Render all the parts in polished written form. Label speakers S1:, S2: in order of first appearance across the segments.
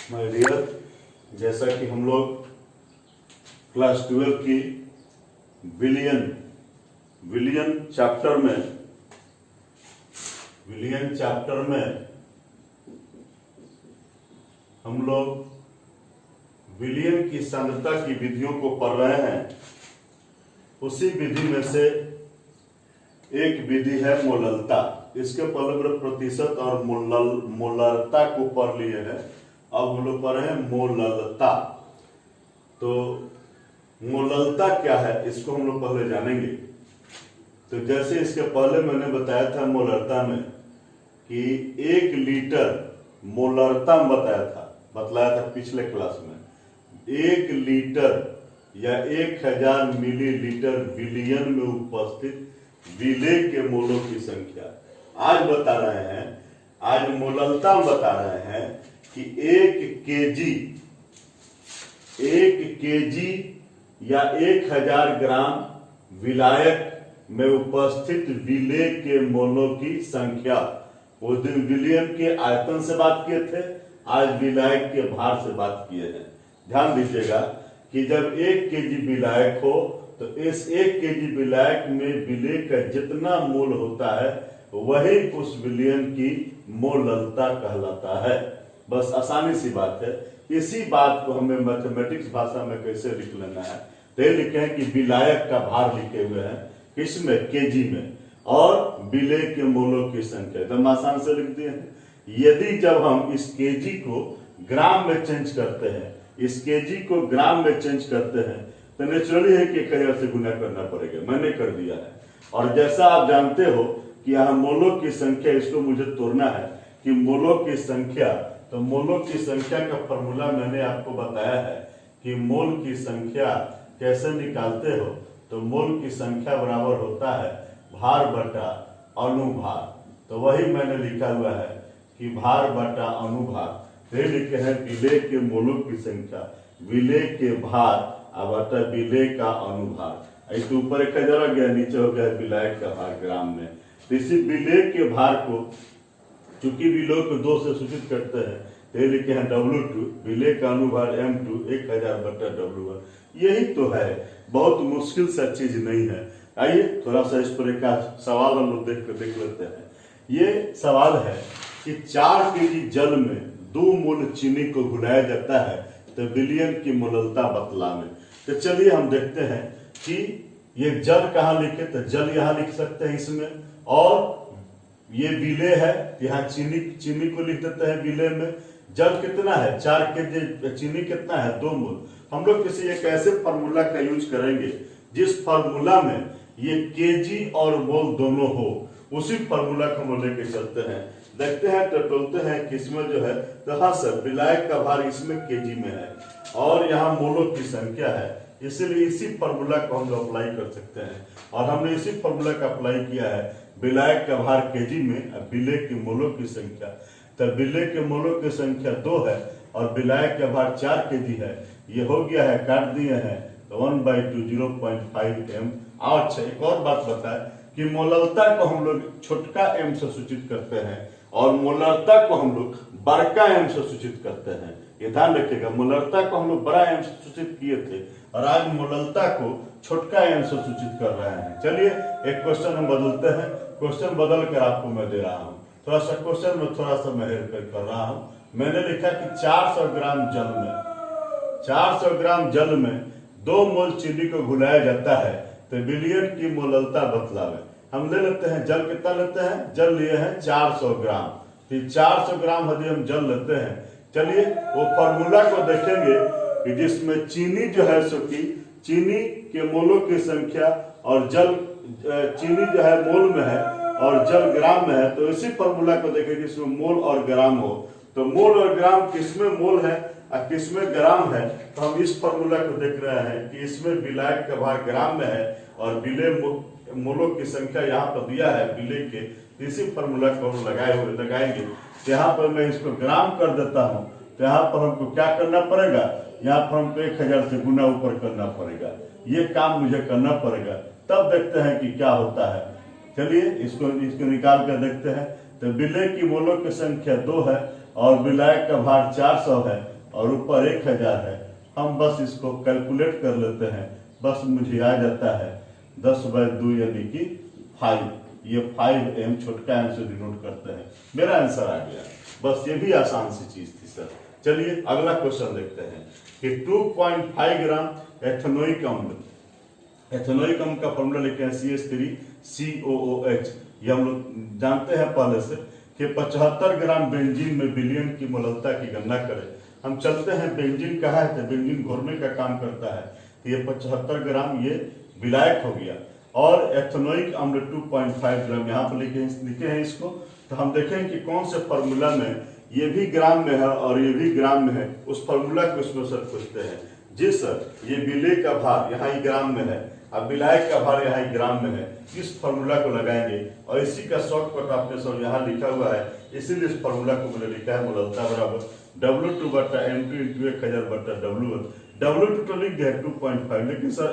S1: My dear, जैसा कि हम लोग क्लास 12 की विलियन चैप्टर में हम लोग विलियन की सांद्रता की विधियों को पढ़ रहे हैं। उसी विधि में से एक विधि है मोललता। इसके पहले प्रतिशत और मोलरता को पढ़ लिए हैं, अब हम लोग पढ़ रहे हैं मोललता। तो मोललता क्या है इसको हम लोग पहले जानेंगे। तो जैसे इसके पहले मैंने बताया था मोलरता में कि 1 लीटर मोलरता बतलाया था पिछले क्लास में। 1 लीटर या 1000 मिलीलीटर विलियन में उपस्थित विलेय के मोलों की संख्या। आज मोललता में बता रहे हैं कि 1 केजी या 1000 ग्राम विलायक में उपस्थित विलेय के मोलों की संख्या। उस दिन विलियन के आयतन से बात किए थे, आज विलायक के भार से बात किए हैं। ध्यान दीजिएगा कि जब 1 केजी विलायक हो तो इस 1 केजी विलायक में विलेय का जितना मोल होता है वही उस विलियन की मोललता कहलाता है। बस आसानी सी बात है। इसी बात को हमें मैथमेटिक्स भाषा में कैसे लिख लेना है, तो लिखे हैं कि विलायक का भार लिखे हुए हैं किसमें, केजी में, और विलेय के मोलों की संख्या एकदम आसान से लिख दिए हैं। यदि जब हम इस केजी को ग्राम में चेंज करते हैं, तो नेचुरली है कि 1000 से गुना करना पड़ेगा। मैंने कर दिया है। और जैसा आप जानते हो कि यहाँ मोलों की संख्या, इसको मुझे तोड़ना है कि मोलों की संख्या, तो मोलों की संख्या का फॉर्मूला मैंने आपको बताया है कि मोल की संख्या कैसे निकालते हो। तो मोल की संख्या बराबर होता है भार बटा अनुभार। तो वही मैंने लिखा हुआ है कि भार बटा अनुभार। ये लिखे हैं विलेय के मोलों की संख्या, विलेय के भार बटा विलेय का अनुभार। इस ऊपर 1000 आ गया, नीचे हो गया विलायक का भार ग्राम में। तो इसी विलेय के भार को चूंकि विलोय को 2 से सूचित करते हैं, तो लिखे हैं W2, विलेय का अनुभार M2 1000 बटा W1। यही तो है, बहुत मुश्किल सा चीज नहीं है। आइए थोड़ा सा इस पर एक सवाल हम लोग देख लेते हैं। ये सवाल है कि 4 केजी जल में 2 मोल चीनी को घुलाया जाता है तो विलियन की मोललता बतलावें। तो चलिए हम देखते हैं कि ये जल कहाँ लिखे, तो जल यहाँ लिख सकते हैं इसमें, और ये विलेय है, यहाँ चीनी को लिख देते हैं विलेय में। जल कितना है, 4 केजी, चीनी कितना है, 2 मोल। हम लोग किसी एक ऐसे फार्मूला का यूज करेंगे जिस फार्मूला में ये केजी और मोल दोनों हो, उसी फार्मूला को हम लेके चलते हैं। देखते हैं तो बोलते हैं कि इसमें जो है, तो हाँ सर, विलायक का भार इसमें केजी में है और यहाँ मोलों की संख्या है, इसीलिए इसी फार्मूला को हम लोग अप्लाई कर सकते हैं। और हमने इसी फार्मूला का अप्लाई किया है विलायक का भार केजी में, विलेय के मोलों की संख्या। तो विलेय के मोलों की संख्या 2 है और विलायक का भार 4 केजी है। ये हो गया है, काट दिए हैं, तो 1/2 0.5 m। अच्छा, एक और बात बताए कि मोललता को हम लोग छोटका m से सूचित करते हैं और मोलरता को हम लोग बड़का m से सूचित करते हैं। ये ध्यान रखिएगा, मोलरता को हम लोग बड़ा m से सूचित किए थे और आज मोललता को छोटका m से सूचित कर रहे हैं। चलिए एक क्वेश्चन हम बदलते हैं। क्वेश्चन बदल कर आपको मैं दे रहा हूँ। थोड़ा सा क्वेश्चन में थोड़ा सा मैं हेरफेर कर रहा हूँ। मैंने लिखा कि 400 ग्राम जल में 2 मोल चीनी को घुलाया जाता है तो विलियन की मोललता बतलावे। हम ले लेते हैं, जल कितना लेते हैं, जल लिए हैं 400 ग्राम। तो 400 ग्राम यदि हम जल लेते हैं, चलिए वो फॉर्मूला को देखेंगे कि जिसमें चीनी जो है सो की चीनी के मोलों की संख्या और जल, चीनी जो है मोल में है और जल ग्राम में है। तो इसी फॉर्मूला को देखेंगे जिसमें मोल और ग्राम हो। तो मोल और ग्राम किसमें मोल है और किसमें ग्राम है, तो हम इस फॉर्मूला को देख रहे हैं कि इसमें विलायक का भार ग्राम में है और विलेय मोलों की संख्या यहाँ पर दिया है विलेय के। इसी फॉर्मूला को हम लगाएंगे। यहाँ पर मैं इसको ग्राम कर देता हूँ, तो यहाँ पर हमको क्या करना पड़ेगा, यहाँ पर हमको 1000 से गुना ऊपर करना पड़ेगा। ये काम मुझे करना पड़ेगा, तब देखते हैं कि क्या होता है। चलिए इसको निकाल कर देखते हैं। तो विलेय की मोलों की संख्या 2 है और विलायक का भार 400 है और ऊपर 1000 है। हम बस इसको कैलकुलेट कर लेते हैं, बस मुझे आ जाता है 10/2 यानी कि 5। ये 5m छोटका m से डिनोट करते हैं। मेरा आंसर आ गया। बस ये भी आसान सी चीज थी सर। चलिए अगला क्वेश्चन देखते हैं कि 2.5 ग्राम एथेनोइक अम्ल, एथेनोइक अम्ल का फॉर्मूला लिखे हैं CH3COOH। ये हम लोग जानते हैं पहले से कि 75 ग्राम बेंजीन में विलयन की मोललता की गणना करें। हम चलते हैं, बेंजीन कहा है तो बेंजीन घोरने का काम करता है, तो ये 75 ग्राम ये विलायक हो गया। और एथेनोइक अम्ल 2.5 ग्राम यहाँ पर लिखे हैं इसको। तो हम देखें कि कौन से फॉर्मूला में ये भी ग्राम में है और ये भी ग्राम में है, उस फॉर्मूला को इसमें सर पूछते हैं। जी सर, ये विलेय का भार यहाँ ही ग्राम में है, अब विलायक का भार यहाँ ही ग्राम में है। इस फॉर्मूला को लगाएंगे और इसी का शॉर्टकट आपने सब यहाँ लिखा हुआ है, इसीलिए इस फॉर्मूला को मैंने लिखा है मोललता बराबर W2/M2 × 1000/W1। W2 तो लिख दिया 2.5, लेकिन सर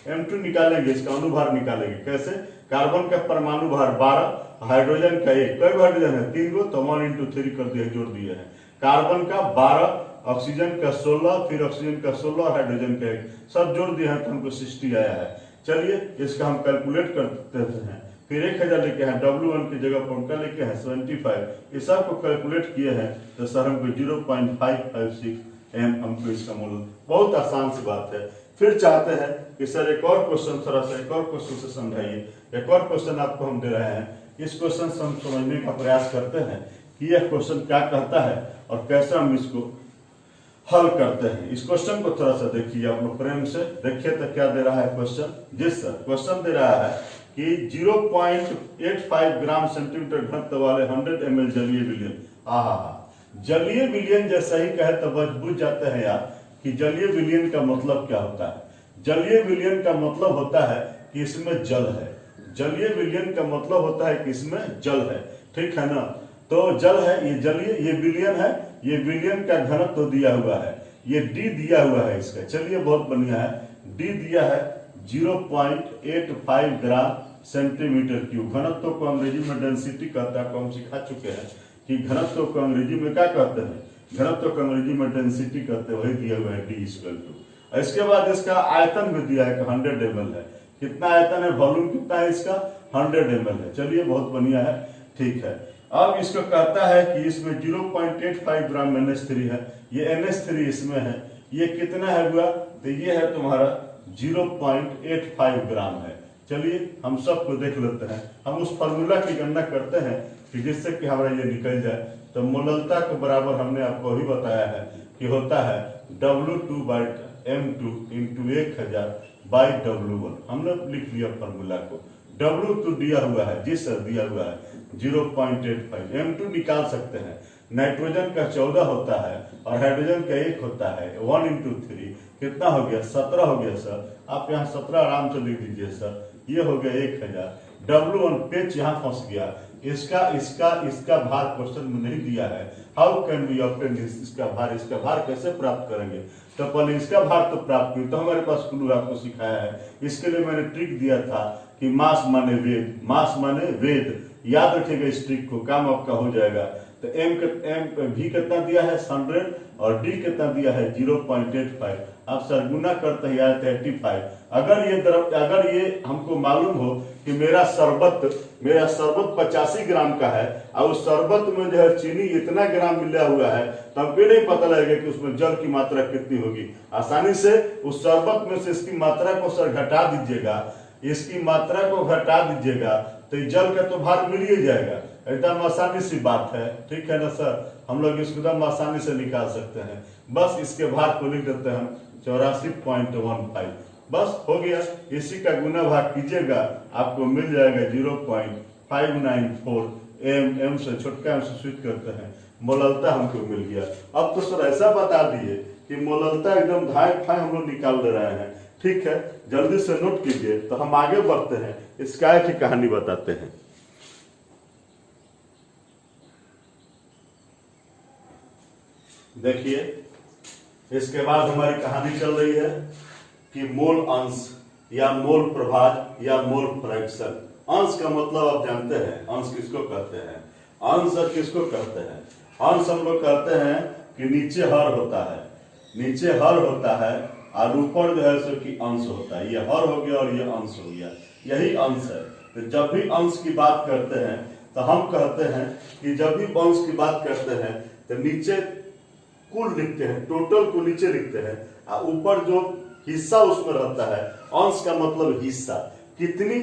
S1: M2 निकालेंगे, इसका अनुभार निकालेंगे कैसे? कार्बन का परमाणु भार 12, हाइड्रोजन का 1, कई हाइड्रोजन है 3 गो, तो 1 × 3 कर दिया, जोड़ दिए हैं। कार्बन का 12, ऑक्सीजन का 16, फिर ऑक्सीजन का 16 और हाइड्रोजन का 1, सब जोड़ दिए हैं तो हमको 60 आया है। चलिए इसका हम कैलकुलेट करते हैं। फिर 1000 लिखे हैं, W1 की जगह पर उनका लिखे हैं 75। इस सब को कैलकुलेट किए हैं तो सर हमको 0.556 m हमको इसका मोल। बहुत आसान सी बात है। फिर चाहते हैं कि सर एक और क्वेश्चन, थोड़ा सा एक और क्वेश्चन से समझाइए। एक और क्वेश्चन आपको हम दे रहे हैं, इस क्वेश्चन से हम समझने का प्रयास करते हैं कि यह क्वेश्चन क्या कहता है और कैसे हम इसको हल करते हैं। इस क्वेश्चन को थोड़ा सा देखिए, आप लोग प्रेम से देखिए तो क्या दे रहा है क्वेश्चन। जी सर, क्वेश्चन दे रहा है कि 0.85 ग्राम सेंटीमीटर घनत्व वाले 100 ml जलीय विलयन। जलीय विलयन जैसा ही कहे तो बस बुझ जाते हैं यार कि जलीय विलयन का मतलब क्या होता है। जलीय विलयन का मतलब होता है कि इसमें जल है। जलीय विलयन का मतलब होता है कि इसमें जल है, ठीक है ना। तो जल है, ये जलीय, ये विलयन है, ये विलयन का घनत्व तो दिया हुआ है, ये D दिया हुआ है इसका। चलिए बहुत बढ़िया है, D दिया है 0.85 ग्राम सेंटीमीटर क्यूब। घनत्व को अंग्रेजी में डेंसिटी कहता है, आपको हम सिखा चुके हैं कि घनत्व को अंग्रेजी में क्या कहते हैं, घनत्व को अंग्रेजी में डेंसिटी कहते हैं, वही दिया हुआ है D। इसके बाद इसका आयतन भी दिया है कि 100 ml है। कितना आयतन है, वॉल्यूम कितना है इसका, 100 ml है। चलिए बहुत बढ़िया है, ठीक है। अब इसको कहता है कि इसमें 0.85 ग्राम NH3 है, ये NH3 इसमें है, ये कितना है हुआ, तो ये है तुम्हारा 0.85 ग्राम है। चलिए हम सबको देख लेते हैं, हम उस फॉर्मूला की गणना करते हैं कि जिससे कि हमारा ये निकल जाए। तो मोललता के बराबर हमने आपको अभी बताया है कि होता है W2/M2 × 1000/W1। हमने लिख लिया फॉर्मूला को। W2 दिया हुआ है, जी सर दिया हुआ है 0.85। M2 निकाल सकते हैं, नाइट्रोजन का 14 होता है और हाइड्रोजन का 1 होता है। 1 × 3 कितना हो गया, 17 हो गया सर। आप यहाँ 17 आराम से लिख दीजिए सर, ये हो गया 1000। W1 पेच यहाँ फंस गया, इसका भार क्वेश्चन में नहीं दिया है। हाउ कैन वी ऑब्टेन इसका भार कैसे प्राप्त करेंगे। तो पहले इसका भार तो प्राप्त किया, तो हमारे पास क्लू आपको सिखाया है। इसके लिए मैंने ट्रिक दिया था कि मास माने वेद, मास माने वेद। याद रखिएगा इस ट्रिक को, काम आपका हो जाएगा। तो V कितना दिया है 100 और D कितना दिया है 0.85। आप सर गुना करते हैं यार 85। अगर ये हमको मालूम हो कि मेरा शरबत 85 ग्राम का है और उस शरबत में जो है चीनी इतना ग्राम मिला हुआ है, तो हमको नहीं पता लगेगा कि उसमें जल की मात्रा कितनी होगी। आसानी से उस शरबत में से इसकी मात्रा को सर घटा दीजिएगा, इसकी मात्रा को घटा दीजिएगा तो जल का तो भार मिल ही जाएगा। एकदम आसानी सी बात है, ठीक है ना सर। हम लोग इसको एकदम आसानी से निकाल सकते हैं। बस इसके भार को लिख देते हैं हम 84.15। बस हो गया। इसी का गुना भाग कीजिएगा, आपको मिल जाएगा 0.594 m से छोटका m से स्विच करते हैं, मोललता हमको मिल गया। अब तो सर ऐसा बता दिए कि मोललता एकदम धाय फाय हम लोग निकाल दे रहे हैं, ठीक है। जल्दी से नोट कीजिए। तो हम आगे बढ़ते हैं, इस काय की कहानी बताते हैं। देखिए इसके बाद हमारी कहानी चल रही है कि मोल अंश या मोल प्रभाज या मोल फ्रैक्शन। अंश का मतलब आप जानते हैं, अंश किसको कहते हैं, अंश किसको कहते हैं। अंश हम लोग कहते हैं कि नीचे हर होता है, नीचे हर होता है और ऊपर जो है सो कि अंश होता है। ये हर हो गया और ये अंश हो गया, यही अंश है। तो जब भी अंश की बात करते हैं तो हम कहते हैं कि जब भी अंश की बात करते हैं तो नीचे कुल लिखते हैं, टोटल को नीचे लिखते हैं और ऊपर जो हिस्सा उसमें रहता है, अंश का मतलब हिस्सा, कितनी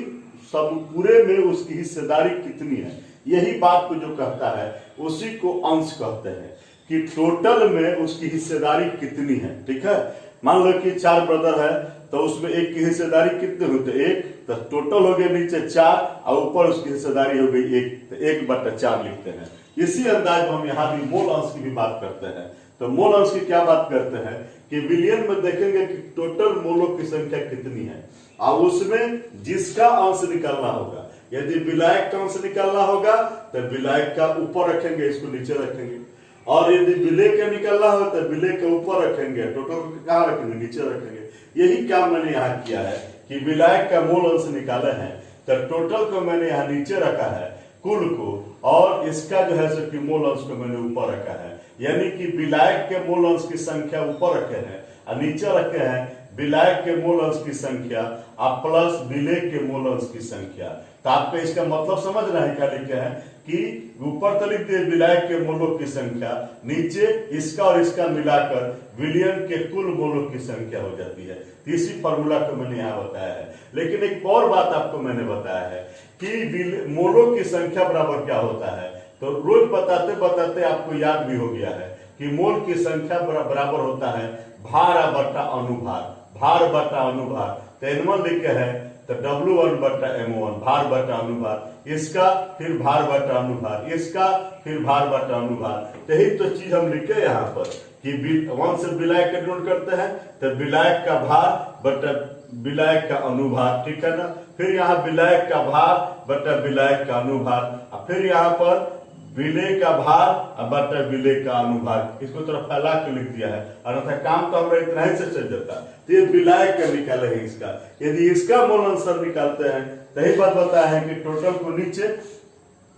S1: सब पूरे में उसकी हिस्सेदारी कितनी है, यही बात को जो कहता है उसी को अंश कहते हैं कि टोटल में उसकी हिस्सेदारी कितनी है। ठीक है, मान लो कि 4 ब्रदर है तो उसमें एक की हिस्सेदारी कितने होते, एक, तो टोटल हो गए नीचे 4 और ऊपर उसकी हिस्सेदारी हो गई 1, तो 1/4 लिखते हैं। इसी अंदाज में हम यहाँ भी मोल अंश की भी बात करते हैं। तो मोल अंश की क्या बात करते हैं कि विलियन में देखेंगे कि टोटल मोलों की संख्या कितनी है और उसमें जिसका अंश निकालना होगा, यदि विलायक का अंश निकालना होगा तो विलायक का ऊपर रखेंगे, इसको नीचे रखेंगे, और यदि विलेय का निकालना हो तो विलेय के ऊपर रखेंगे, टोटल को कहाँ रखेंगे, नीचे रखेंगे। यही काम मैंने यहाँ किया है कि विलायक का मोल अंश निकाले हैं तो टोटल को मैंने यहाँ नीचे रखा है, कुल को, और इसका जो है सो कि मोल अंश को मैंने ऊपर रखा है। यानी कि विलायक के मोल अंश की संख्या ऊपर रखे हैं और नीचे रखे हैं विलायक के मोल अंश की संख्या और प्लस विलेय के मोल अंश की संख्या। तो आपको इसका मतलब समझ रहे हैं क्या लिखे हैं कि ऊपर तो लिख दिए विलायक के मोलों की संख्या, नीचे इसका और इसका मिलाकर विलियन के कुल मोलों की संख्या हो जाती है। इसी फॉर्मूला को मैंने यहाँ बताया है। लेकिन एक और बात आपको मैंने बताया है कि मोलों की संख्या बराबर क्या होता है, तो रोज बताते बताते आपको याद भी हो गया है कि मोल की संख्या बराबर होता है भार बटा अनुभार, भार बटा अनुभार। तो N1 लिखे हैं तो W1 बटा M1, भार बटा अनुभार, इसका फिर भार बटा अनुभार, इसका फिर भार बटा अनुभार। यही तो चीज हम लिखे यहाँ पर कि 1 से विलायक का गुण करते हैं तो विलायक का भार बटा विलायक का अनुभार, ठीक है ना। फिर यहाँ विलायक का भार बटा विलायक का अनुभार, और फिर यहाँ पर विलेय का भार बटा विलेय का अनुभार। इसको थोड़ा फैला के लिख दिया है, अन्यथा काम तो हमारा इतना ही से चल जाता। तो ये विलायक का निकाले है इसका, यदि इसका मोल अंश निकालते हैं तो यही बात बताया है कि टोटल को नीचे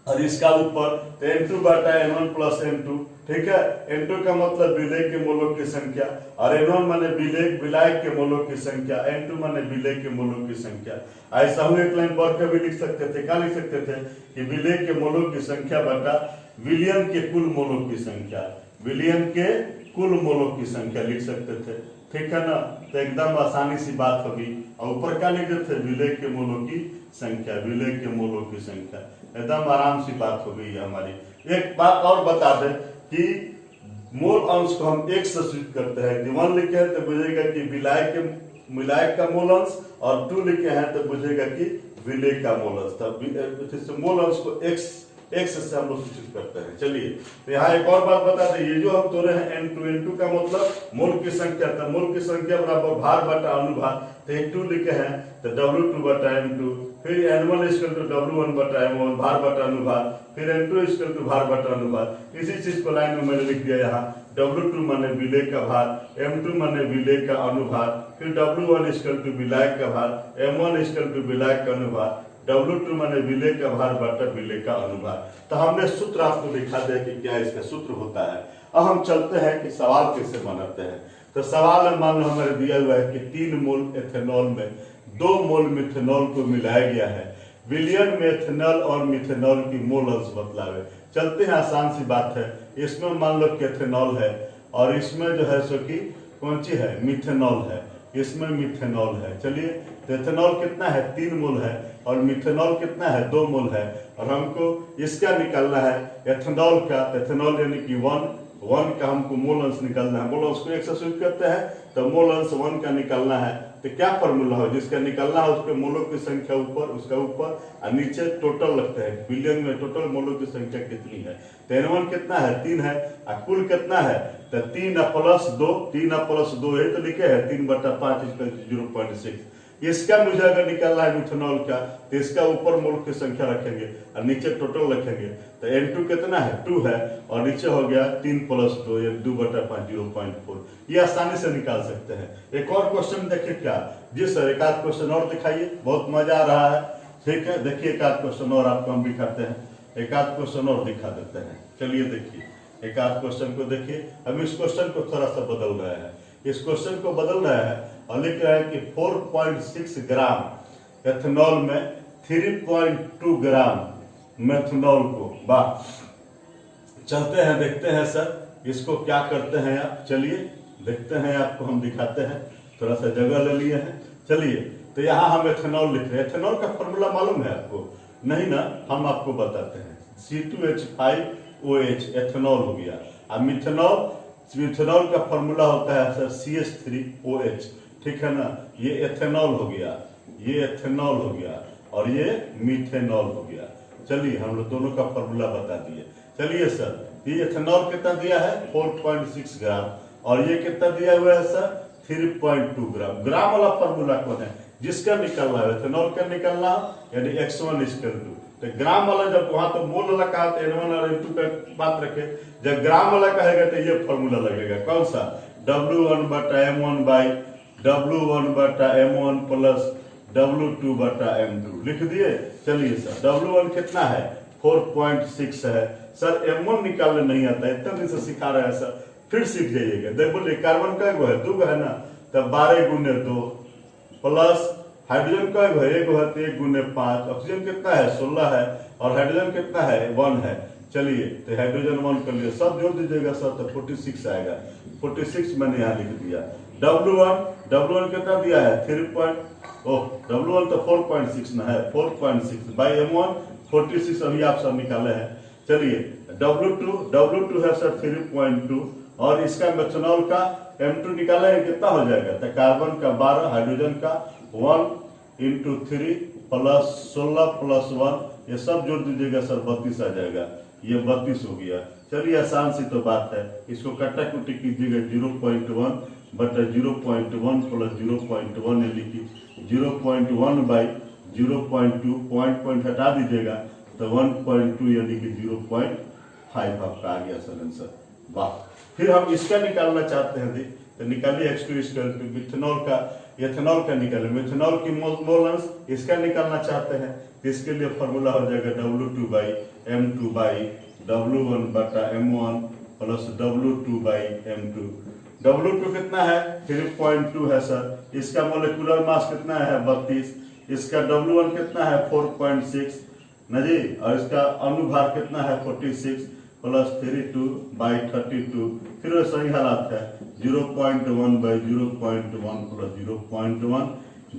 S1: और इसका ऊपर, तो N2 बटा N1 प्लस N2, ठीक है। N2 का मतलब विलेय के मोलों की संख्या और N1 माने विलायक के मोलों की संख्या, N2 माने विलेय के मोलों की संख्या। ऐसा हुआ एक लाइन बढ़ के भी लिख सकते थे, क्या लिख सकते थे कि विलेय के मोलों की संख्या बटा विलियन के कुल मोलों की संख्या, विलियन के कुल मोलों की संख्या लिख सकते थे, ठीक है ना। तो एकदम आसानी सी बात होगी। और ऊपर क्या लिख देते थे, विलेय के मोलों की संख्या, विलेय के मोलों की संख्या। एकदम आराम सी बात हो गई है हमारी। एक बात और बता दें कि मोल अंश को हम 1 से सूचित करते हैं। यदि 1 लिखे हैं तो बुझेगा कि विलायक का मोल अंश, और 2 लिखे हैं तो बुझेगा कि विलेय का मोल अंश। तब मोल अंश को x से हम लोग सूचित करते हैं। चलिए तो यहाँ एक और बात बता दें, ये जो हम तोड़े हैं N2 का मतलब मोल की संख्या, तो मोल की संख्या बराबर भार बटा अनुभार। तो एक 2 लिखे हैं तो W2 बटा M2, फिर N1 इक्वल टू W1 बटा M1, भार बटा अनुभार, फिर N2 इक्वल टू भार बटा अनुभार। इसी चीज को लाइन में मैंने लिख दिया यहाँ, W2 माने विलेय का भार, M2 माने विलेय का अनुभार, फिर W1 इक्वल टू विलायक का भार, M1 इक्वल टू विलायक का अनुभार, W2 माने विलेय का भार बटा विलेय का अनुभार। तो हमने सूत्र आपको दिखा दिया कि क्या इसका सूत्र होता है। अब हम चलते हैं कि सवाल कैसे बनाते हैं। तो सवाल में मान लो हमारे दिया हुआ है कि 3 मोल एथेनॉल में 2 मोल मिथेनॉल को मिलाया गया है, विलियन में एथेनॉल और मिथेनॉल की मोल अंश बतलावे। चलते हैं, आसान सी बात है। इसमें मान लो कि एथेनॉल है और इसमें जो है सो कि कौन सी है, मिथेनॉल है, इसमें मिथेनॉल है। चलिए तो एथेनॉल कितना है, 3 मोल है, और मिथेनॉल कितना है, 2 मोल है, और हमको इसका निकालना है एथेनॉल का। एथेनॉल यानी कि 1 का हमको मोल अंश निकालना है। मोल अंश को 1 से सूचित करते हैं तो मोल अंश 1 का निकालना है। तो क्या फॉर्मूला हो, जिसका निकालना है उसके मोलों की संख्या ऊपर, उसका ऊपर, और नीचे टोटल लगता है, विलियन में टोटल मोलों की संख्या कितनी है। तो N1 कितना है, 3 है, और कुल कितना है, तो 3 प्लस 2, 3 प्लस 2 है तो लिखे है 3/5 0.6। इसका मुझे अगर निकालना है मिथेनॉल का, तो इसका ऊपर मोल की संख्या रखेंगे और नीचे टोटल रखेंगे। तो N2 कितना है, 2 है, और नीचे हो गया 3 प्लस 2 या 2/5 0.4। ये आसानी से निकाल सकते हैं। एक और क्वेश्चन देखिए क्या, जी सर एक आध क्वेश्चन और दिखाइए, बहुत मजा आ रहा है। ठीक है, देखिए एक आध क्वेश्चन और आपको हम दिखाते हैं, एक आध क्वेश्चन और दिखा देते हैं। चलिए देखिए एक आध क्वेश्चन को देखिए। हम इस क्वेश्चन को थोड़ा सा बदल रहे हैं, इस क्वेश्चन को बदल रहे हैं और लिख रहे हैं कि 4.6 ग्राम एथेनॉल में 3.2 ग्राम मेथनॉल को, वाह। चलते हैं देखते हैं सर इसको क्या करते हैं आप, चलिए देखते हैं, आपको हम दिखाते हैं, थोड़ा सा जगह ले लिए हैं। चलिए तो यहाँ हम एथेनॉल लिख रहे हैं। एथेनॉल का फॉर्मूला मालूम है आपको? नहीं ना, हम आपको बताते हैं। C2H5OH एथेनॉल हो गया। अब मिथेनॉल का फॉर्मूला होता है सर CH3OH, ठीक है ना। ये एथेनॉल हो गया, ये एथेनॉल हो गया और ये मिथेनॉल हो गया। चलिए हम लोग दोनों का फॉर्मूला बता दिए। चलिए सर, ये एथेनॉल कितना दिया है 4.6 ग्राम और ये कितना दिया हुआ है सर 3.2 ग्राम। ग्राम वाला फॉर्मूला कौन है? जिसका निकलना है एथेनॉल का निकलना यानी x1 = 2। तो ग्राम वाला जब वहां तो मोल वाला कहा तो N1 और N2 का बात रखे, जब ग्राम वाला कहेगा तो ये फॉर्मूला लगेगा कौन सा, W1/M1 प्लस W2/M2 लिख दिए। चलिए सर W1 कितना है 4.6 है सर, M1 निकालने नहीं आता है, इतना दिन से सिखा रहे हैं सर, फिर सीख जाइएगा। देख बोलिए कार्बन का है 2 है ना, तब 12 × 2 प्लस हाइड्रोजन का है 1 है तो 1 × 5, ऑक्सीजन कितना है 16 है और हाइड्रोजन कितना है 1 है। चलिए तो हाइड्रोजन 1 कर लिया, सब जोड़ दीजिएगा सर तो 46 आएगा। 46 मैंने यहाँ लिख दिया। W1 कितना दिया है W1 तो 4.6 ना है, 4.6 बाई M1 46 अभी आप सब निकाले हैं। चलिए W2 है सर 3.2 और इसका मेथनॉल का M2 निकाला है, कितना हो जाएगा तो कार्बन का 12, हाइड्रोजन का 1 × 3 प्लस 16 प्लस 1, ये सब जोड़ दीजिएगा सर 32 आ जाएगा। ये 32 हो गया। चलिए आसान सी तो बात है, इसको कट्टा कुटी कीजिएगा 0.1 बटा 0.1 प्लस 0.1 यानी कि 0.1/0.2, पॉइंट हटा दीजिएगा तो 1.2 यानी कि 0.5 आपका आ गया सर आंसर, वाह। फिर हम इसका निकालना चाहते हैं तो निकालिए H2 मिथेनॉल का, एथेनॉल का निकालिए। मिथेनॉल की मोल अंश इसका निकालना चाहते हैं तो इसके लिए फॉर्मूला हो जाएगा W2/M2/W1/M1 प्लस W2/M2। W2 कितना है 3.2 है सर, इसका मोलिकुलर मास कितना है 32, इसका W1 कितना है 4.6 ना जी, और इसका अनुभार कितना है 46 प्लस 32/32। फिर सही हालात है 0.1/0.1 प्लस 0.1,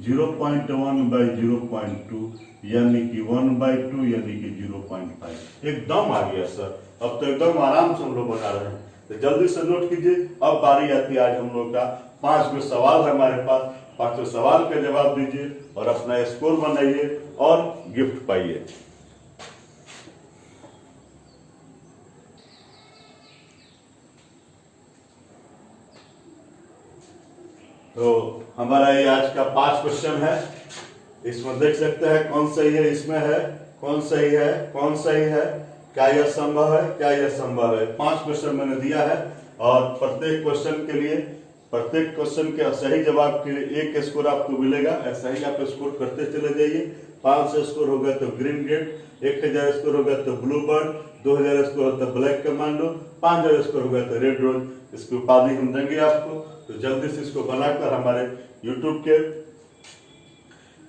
S1: 0.1/0.2 यानी कि 1/2 यानी कि 0.5। एकदम आ गया सर, अब तो एकदम आराम से हम लोग बना रहे हैं। तो जल्दी से नोट कीजिए। अब बारी आती है आज हम लोग का 5 गो सवाल है हमारे पास, 5 सवाल का जवाब दीजिए और अपना स्कोर बनाइए और गिफ्ट पाइए। तो हमारा ये आज का 5 क्वेश्चन है, इसमें देख सकते हैं कौन सही है, इसमें है कौन सही है, कौन सही है, क्या यह संभव है, क्या यह संभव है। 5 क्वेश्चन मैंने दिया है और प्रत्येक क्वेश्चन के सही जवाब के लिए 1 स्कोर आपको मिलेगा। ऐसा ही आप स्कोर करते चले जाइए। 500 स्कोर होगा तो ग्रीन गेट, 1000 स्कोर होगा तो ब्लू बर्ड, 2000 स्कोर होगा तो ब्लैक कमांडो, 5000 स्कोर होगा तो रेड रोज। इसकी उपाधि हम देंगे आपको, तो जल्दी से इसको बनाकर हमारे YouTube के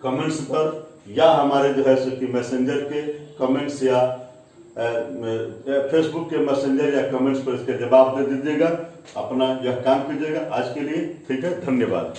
S1: कमेंट्स पर या हमारे जो है सो कि मैसेंजर के कमेंट्स या फेसबुक के मैसेंजर या कमेंट्स पर इसके जवाब दे दीजिएगा। अपना यह काम कीजिएगा। आज के लिए ठीक है, धन्यवाद।